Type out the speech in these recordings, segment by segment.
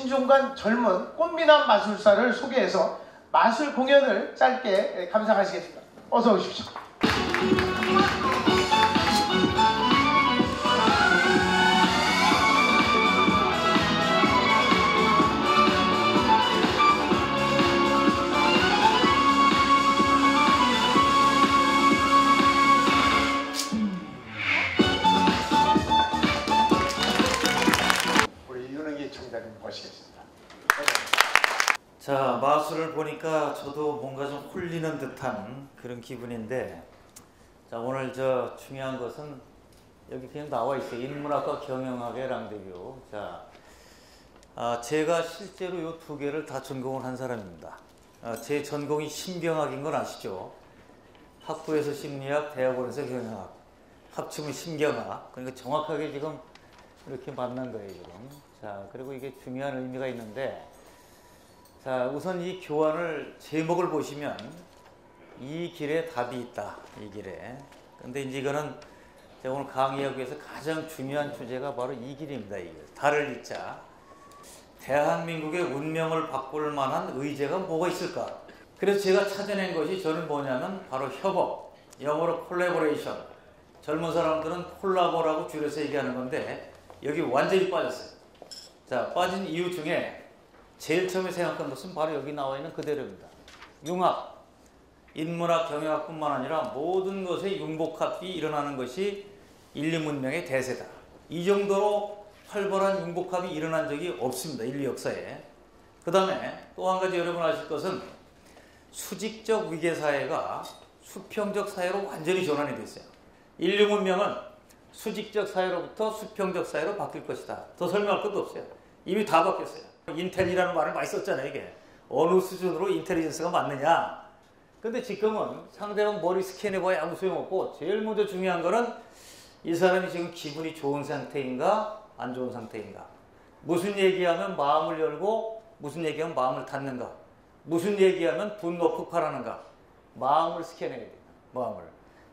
신중간 젊은 꽃미남 마술사를 소개해서 마술 공연을 짧게 감상하시겠습니다. 어서 오십시오. 모시겠습니다. 자, 마술을 보니까 저도 뭔가 좀 홀리는 듯한 그런 기분인데, 자, 오늘 저 중요한 것은 여기 그냥 나와 있어요. 인문학과 경영학의 랑데뷰. 자, 제가 실제로 이 두 개를 다 전공을 한 사람입니다. 제 전공이 심경학인 건 아시죠? 학부에서 심리학, 대학원에서 경영학, 합치면 심경학. 그러니까 정확하게 지금 이렇게 만난 거예요, 지금. 자, 그리고 이게 중요한 의미가 있는데, 자, 우선 이 교환을 제목을 보시면 이 길에 답이 있다, 이 길에. 근데 이제 이거는 제가 오늘 강의하기 위해서 가장 중요한 주제가 바로 이 길입니다, 이 길. 달을 잇자. 대한민국의 운명을 바꿀 만한 의제가 뭐가 있을까? 그래서 제가 찾아낸 것이 저는 뭐냐면 바로 협업, 영어로 콜라보레이션. 젊은 사람들은 콜라보라고 줄여서 얘기하는 건데 여기 완전히 빠졌어요. 자, 빠진 이유 중에 제일 처음에 생각한 것은 바로 여기 나와 있는 그대로입니다. 융합, 인문학, 경영학뿐만 아니라 모든 것의 융복합이 일어나는 것이 인류 문명의 대세다. 이 정도로 활발한 융복합이 일어난 적이 없습니다, 인류 역사에. 그 다음에 또 한 가지 여러분 아실 것은 수직적 위계사회가 수평적 사회로 완전히 전환이 됐어요. 인류 문명은 수직적 사회로부터 수평적 사회로 바뀔 것이다. 더 설명할 것도 없어요. 이미 다 바뀌었어요. 인텔이라는 말을 많이 썼잖아요, 이게. 어느 수준으로 인텔리전스가 맞느냐. 근데 지금은 상대방 머리 스캔해봐야 아무 소용없고 제일 먼저 중요한 거는 이 사람이 지금 기분이 좋은 상태인가 안 좋은 상태인가. 무슨 얘기하면 마음을 열고 무슨 얘기하면 마음을 닫는가. 무슨 얘기하면 분노 폭발하는가. 마음을 스캔해야 돼요. 마음을.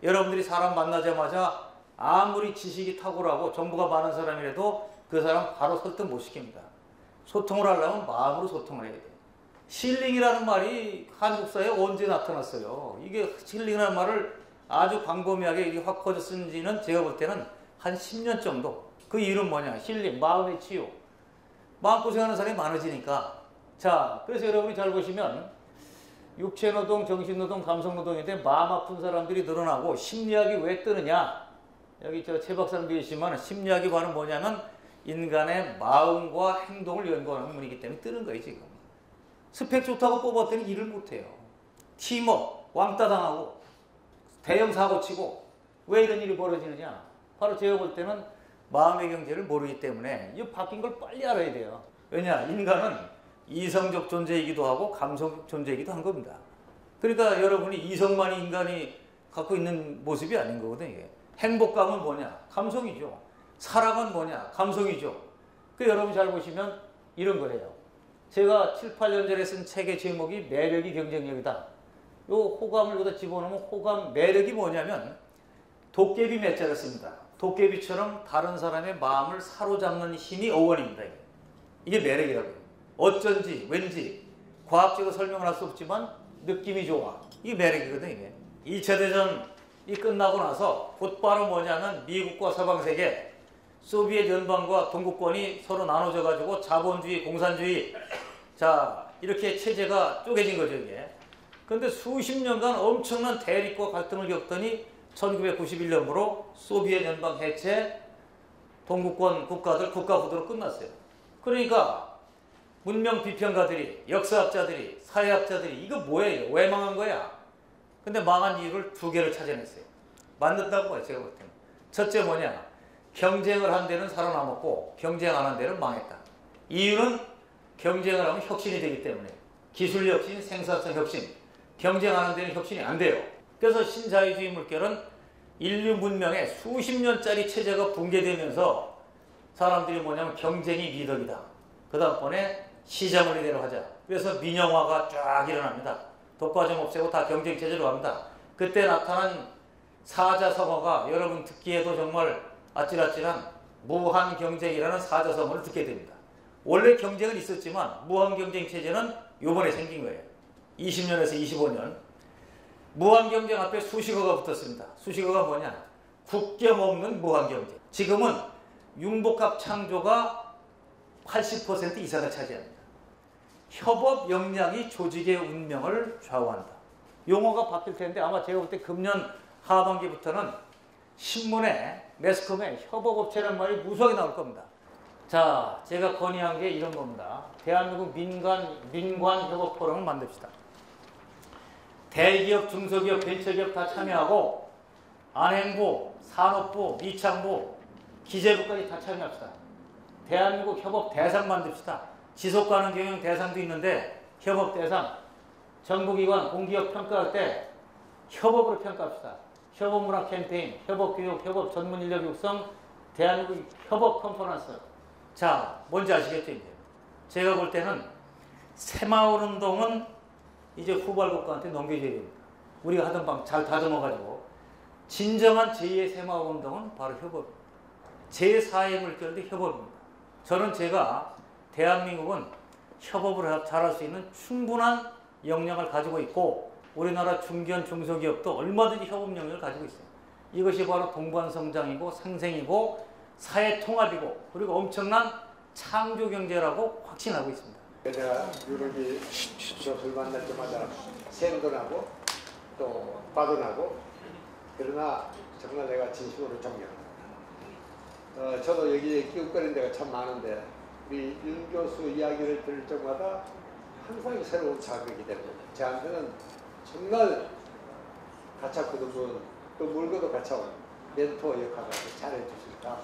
여러분들이 사람 만나자마자 아무리 지식이 탁월하고 정보가 많은 사람이라도 그 사람 바로 설득 못 시킵니다. 소통을 하려면 마음으로 소통을 해야 돼요. 힐링이라는 말이 한국 사회에 언제 나타났어요? 이게 힐링이라는 말을 아주 광범위하게 이게 확 퍼져 쓴 지는 제가 볼 때는 한 10년 정도. 그 이유는 뭐냐? 힐링, 마음의 치유. 마음고생하는 사람이 많아지니까. 자, 그래서 여러분이 잘 보시면 육체노동, 정신노동, 감성노동인데 마음 아픈 사람들이 늘어나고 심리학이 왜 뜨느냐? 여기 최 박사님 계시지만 심리학이 바로 뭐냐면 인간의 마음과 행동을 연구하는 학문이기 때문에 뜨는 거예요, 지금. 스펙 좋다고 뽑았더니 일을 못해요. 팀업, 왕따 당하고, 대형 사고 치고, 왜 이런 일이 벌어지느냐? 바로 제가 볼 때는 마음의 경제를 모르기 때문에 이 바뀐 걸 빨리 알아야 돼요. 왜냐? 인간은 이성적 존재이기도 하고 감성적 존재이기도 한 겁니다. 그러니까 여러분이 이성만이 인간이 갖고 있는 모습이 아닌 거거든요, 이게. 행복감은 뭐냐? 감성이죠. 사랑은 뭐냐? 감성이죠. 그 여러분 잘 보시면 이런 거래요. 제가 7, 8년 전에 쓴 책의 제목이 매력이 경쟁력이다. 요 호감을 여기다 집어넣으면 호감, 매력이 뭐냐면 도깨비 매자를 씁니다. 도깨비처럼 다른 사람의 마음을 사로잡는 힘이 어원입니다. 이게 매력이라고요. 어쩐지, 왠지, 과학적으로 설명을 할 수 없지만 느낌이 좋아. 이게 매력이거든요, 이게. 2차 대전이 끝나고 나서 곧바로 뭐냐면 미국과 서방세계, 소비에트 연방과 동구권이 서로 나눠져 가지고 자본주의, 공산주의, 자, 이렇게 체제가 쪼개진 거죠, 이게. 근데 수십 년간 엄청난 대립과 갈등을 겪더니 1991년부로 소비에트 연방 해체, 동구권 국가들 국가부도로 끝났어요. 그러니까 문명 비평가들이, 역사학자들이, 사회학자들이 이거 뭐예요? 왜 망한 거야? 근데 망한 이유를 두 개를 찾아냈어요. 만든다고 봐요, 제가 볼 때는. 첫째 뭐냐? 경쟁을 한 데는 살아남았고 경쟁 안 한 데는 망했다. 이유는 경쟁을 하면 혁신이 되기 때문에. 기술 혁신, 생산성 혁신. 경쟁 안 한 데는 혁신이 안 돼요. 그래서 신자유주의 물결은 인류 문명의 수십 년짜리 체제가 붕괴되면서 사람들이 뭐냐면 경쟁이 미덕이다. 그 다음번에 시장을 이대로 하자. 그래서 민영화가 쫙 일어납니다. 독과점 없애고 다 경쟁 체제로 갑니다. 그때 나타난 사자성어가 여러분 듣기에도 정말 아찔아찔한 무한 경쟁이라는 사자성어를 듣게 됩니다. 원래 경쟁은 있었지만 무한경쟁 체제는 요번에 생긴 거예요. 20년에서 25년. 무한경쟁 앞에 수식어가 붙었습니다. 수식어가 뭐냐? 국경 없는 무한경쟁. 지금은 융복합 창조가 80% 이상을 차지합니다. 협업 역량이 조직의 운명을 좌우한다. 용어가 바뀔 텐데 아마 제가 볼 때 금년 하반기부터는 신문에 매스컴에 협업업체라는 말이 무수하게 나올 겁니다. 자, 제가 건의한 게 이런 겁니다. 대한민국 민관 협업 포럼을 만듭시다. 대기업, 중소기업, 벤처기업 다 참여하고 안행부, 산업부, 미창부, 기재부까지 다 참여합시다. 대한민국 협업 대상 만듭시다. 지속가능 경영 대상도 있는데 협업 대상, 정부기관, 공기업 평가할 때 협업으로 평가합시다. 협업문화 캠페인, 협업교육, 협업 전문인력 육성, 대한민국 협업 컨퍼런스. 자, 뭔지 아시겠죠? 이제 제가 볼 때는 새마을운동은 이제 후발국가한테 넘겨줘야 됩니다. 우리가 하던 방 잘 다듬어가지고 진정한 제2의 새마을운동은 바로 협업입니다. 제4의 물결도 협업입니다. 저는 제가 대한민국은 협업을 잘할 수 있는 충분한 역량을 가지고 있고 우리나라 중견 중소기업도 얼마든지 협업 역량을 가지고 있어요. 이것이 바로 동반성장이고 상생이고 사회통합이고 그리고 엄청난 창조경제라고 확신하고 있습니다. 내가 유럽이 교수를 만날 때마다 샘도 나고 또 바도 나고 그러나 정말 내가 진심으로 존경합니다. 저도 여기에 끼웃거리는 데가 참 많은데 우리 윤 교수 이야기를 들을 때마다 항상 새로운 자극이 되는 거예요. 저한테는 정말 가짜코도 또 물고도 가짜온 멘토 역할을 잘해 주시니까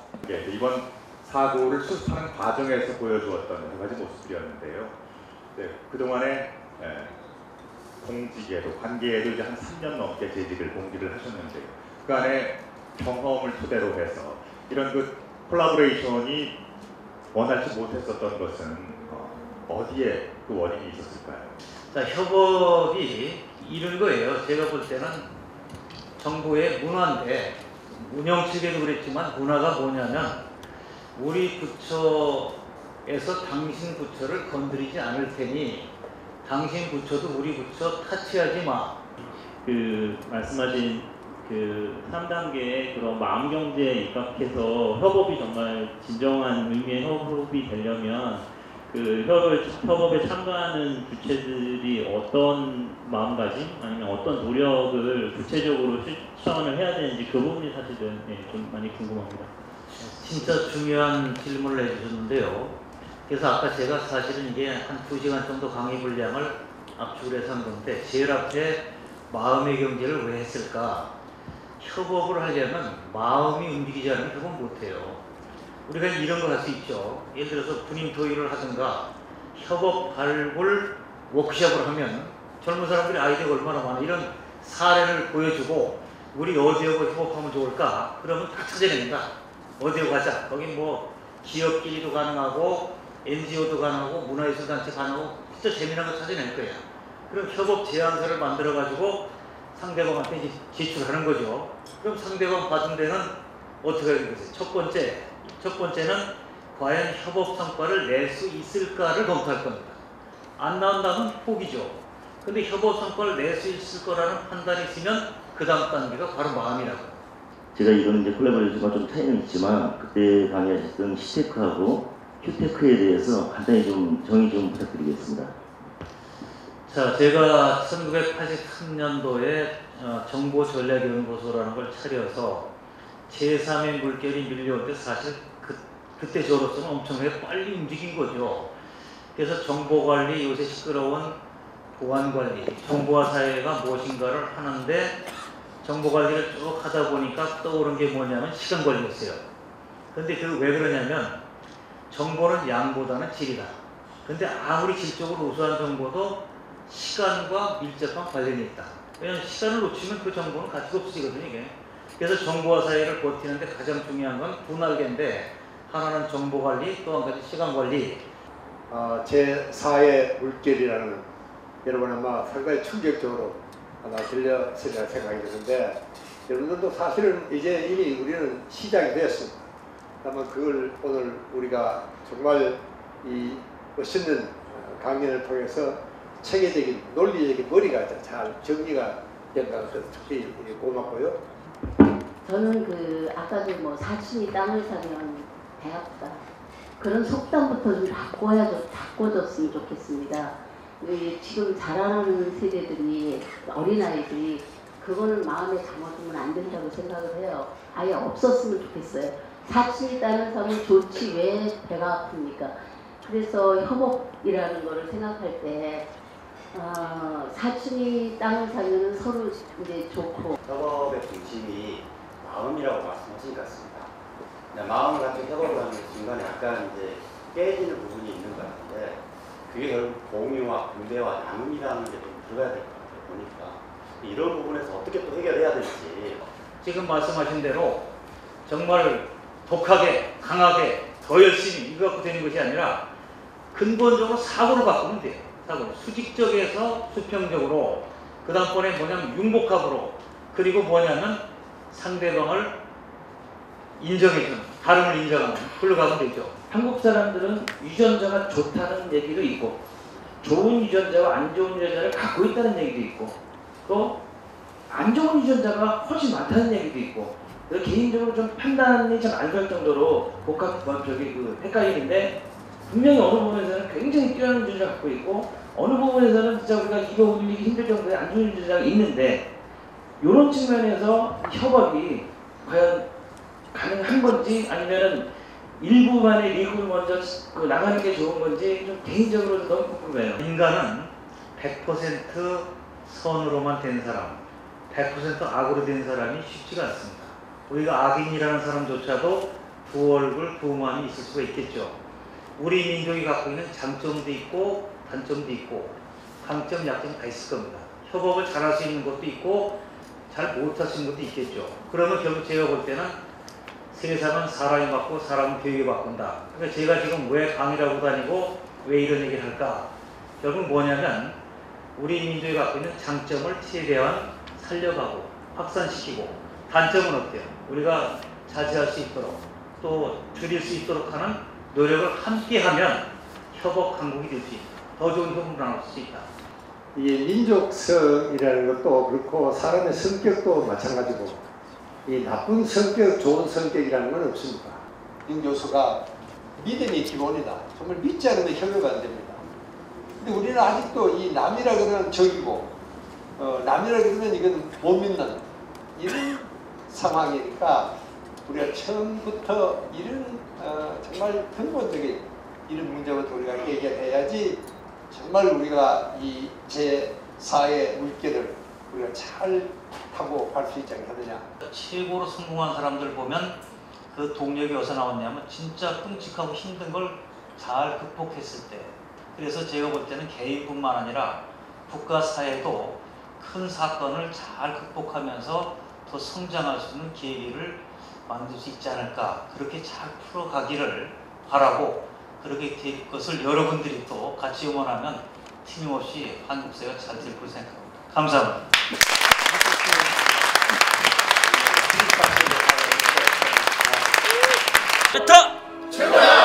이번 사고를 수습하는 과정에서 보여주었던 여러 가지 모습들이었는데요. 네, 그동안에 공직에도 관계에도 이제 한 3년 넘게 재직을 공직을 하셨는데요. 그 안에 경험을 토대로 해서 이런 그 콜라보레이션이 원활치 못했었던 것은 어디에 그 원인이 있었을까요? 자, 협업이 이런 거예요. 제가 볼 때는 정부의 문화인데 운영 측에도 그랬지만 문화가 뭐냐면 우리 부처에서 당신 부처를 건드리지 않을 테니 당신 부처도 우리 부처 타치하지 마. 그 말씀하신 그 3단계의 그런 마음경제에 입각해서 협업이 정말 진정한 의미의 협업이 되려면 그 협업에 참가하는 주체들이 어떤 마음가짐 아니면 어떤 노력을 구체적으로 실천을 해야 되는지 그 부분이 사실은 좀 많이 궁금합니다. 진짜 중요한 질문을 해주셨는데요. 그래서 아까 제가 사실은 이게 한 2시간 정도 강의 분량을 압축을 해서 한 건데 제일 앞에 마음의 경제를 왜 했을까? 협업을 하려면 마음이 움직이지 않으면 협업 못해요. 우리가 이런 걸 할 수 있죠. 예를 들어서 분임 토의를 하든가 협업 발굴 워크숍을 하면 젊은 사람들이 아이디어가 얼마나 많아. 이런 사례를 보여주고 우리 어디하고 협업하면 좋을까? 그러면 다 찾아낸다. 어디로 가자. 거긴 뭐 기업끼리도 가능하고 NGO도 가능하고 문화예술단체 가능하고 진짜 재미난 거 찾아낼 거야. 그럼 협업 제안서를 만들어 가지고 상대방한테 이제 제출하는 거죠. 그럼 상대방 받은 데는 어떻게 하는 거지? 첫 번째는 과연 협업 성과를 낼 수 있을까를 검토할 겁니다. 안 나온다면 포기죠. 근데 협업 성과를 낼 수 있을 거라는 판단이 있으면 그 다음 단계가 바로 마음이라고. 제가 이거는 이제 콜라보레이션과 좀 차이는 있지만 그때 강의하셨던 시테크하고 큐테크에 대해서 간단히 좀 정의 좀 부탁드리겠습니다. 자, 제가 1983년도에 정보전략연구소라는 걸 차려서 제3의 물결이 밀려올 때 사실 그때 저로서는 엄청나게 빨리 움직인 거죠. 그래서 정보관리, 요새 시끄러운 보안관리, 정보화 사회가 무엇인가를 하는데 정보관리를 쭉 하다 보니까 떠오른 게 뭐냐면 시간관리였어요. 근데 그 왜 그러냐면 정보는 양보다는 질이다. 근데 아무리 질적으로 우수한 정보도 시간과 밀접한 관련이 있다. 왜냐하면 시간을 놓치면 그 정보는 가치가 없어지거든요, 이게. 그래서 정보화 사회를 버티는데 가장 중요한 건 두 날개인데 하나는 정보관리, 또 한 가지 시간관리. 제4의 물결이라는 여러분 아마 상당히 충격적으로 하나 들렸으리라 생각이 드는데 여러분들도 사실은 이제 이미 우리는 시작이 되었습니다. 다만 그걸 오늘 우리가 정말 이 멋있는 강연을 통해서 체계적인 논리적인 머리가 잘 정리가 된다는 것을 특히 고맙고요. 저는 그 아까도 뭐 사춘이 땅을 사면 배 아프다 그런 속담부터 좀 바꿔줬으면 좋겠습니다. 지금 자라나는 세대들이 어린아이들이 그거는 마음에 담아두면 안 된다고 생각을 해요. 아예 없었으면 좋겠어요. 사춘이 땅을 사면 좋지 왜 배가 아픕니까? 그래서 협업이라는 거를 생각할 때 사춘이 땅을 사면은 서로 이제 좋고. 협업의 중심이 마음이라고 말씀하신 것 같습니다. 마음을 가지고 협업을 하는 순간에 약간 이제 깨지는 부분이 있는 것 같은데 그게 결국 공유와 분배와 나눔이라는 게 좀 들어가야 될 것 같아요. 보니까 이런 부분에서 어떻게 또 해결해야 될지. 지금 말씀하신 대로 정말 독하게 강하게 더 열심히 이거 갖고 되는 것이 아니라 근본적으로 사고를 바꾸면 돼요. 사고 수직적에서 수평적으로 그 다음번에 뭐냐면 융복합으로 그리고 뭐냐면 상대방을 인정해주는 다름을 인정하는 흘러가면 되죠. 한국 사람들은 유전자가 좋다는 얘기도 있고 좋은 유전자와 안 좋은 유전자를 갖고 있다는 얘기도 있고 또 안 좋은 유전자가 훨씬 많다는 얘기도 있고 개인적으로 좀 판단이 잘 안 갈 정도로 헷갈리는데 분명히 어느 부분에서는 굉장히 뛰어난 유전자를 갖고 있고 어느 부분에서는 진짜 우리가 입어 올리기 힘들 정도의 안 좋은 유전자가 있는데 이런 측면에서 협업이 과연 가능한 건지 아니면은 일부만의 리그를 먼저 나가는 게 좋은 건지 좀 개인적으로 너무 궁금해요. 인간은 100% 선으로만 된 사람, 100% 악으로 된 사람이 쉽지가 않습니다. 우리가 악인이라는 사람조차도 두 얼굴, 두 마음이 있을 수가 있겠죠. 우리 민족이 갖고 있는 장점도 있고 단점도 있고 강점, 약점 다 있을 겁니다. 협업을 잘할 수 있는 것도 있고 잘 못할 수 있는 것도 있겠죠. 그러면 결국 제가 볼 때는 세상은 사람이 바꾸고 사람은 교육이 바꾼다. 그러니까 제가 지금 왜 강의를 하고 다니고 왜 이런 얘기를 할까? 결국 뭐냐면 우리 민족이 갖고 있는 장점을 최대한 살려가고 확산시키고 단점은 어때요? 우리가 자제할 수 있도록 또 줄일 수 있도록 하는 노력을 함께하면 협업 강국이 될 수 있다. 더 좋은 협업을 나눌 수 있다. 이 민족성이라는 것도 그렇고 사람의 성격도 마찬가지고 이 나쁜 성격, 좋은 성격이라는 건 없습니다. 윤 교수가 믿음이 기본이다. 정말 믿지 않으면 협업이 안 됩니다. 근데 우리는 아직도 이 남이라 그러면 적이고 남이라 그러면 이건 못 믿는 이런 상황이니까 우리가 처음부터 이런 정말 근본적인 이런 문제부터 우리가 해결해야지 정말 우리가 이 제4의 물결을 우리가 잘 타고 갈 수 있지 않겠느냐. 최고로 성공한 사람들 보면 그 동력이 어디서 나왔냐면 진짜 끔찍하고 힘든 걸 잘 극복했을 때. 그래서 제가 볼 때는 개인뿐만 아니라 국가 사회도 큰 사건을 잘 극복하면서 더 성장할 수 있는 계기를 만들 수 있지 않을까. 그렇게 잘 풀어가기를 바라고 그렇게 될 것을 여러분들이 또 같이 응원하면 틀림없이 한국 사회가 잘 될 거라고 생각합니다. 감사합니다. 좋다. 최고야!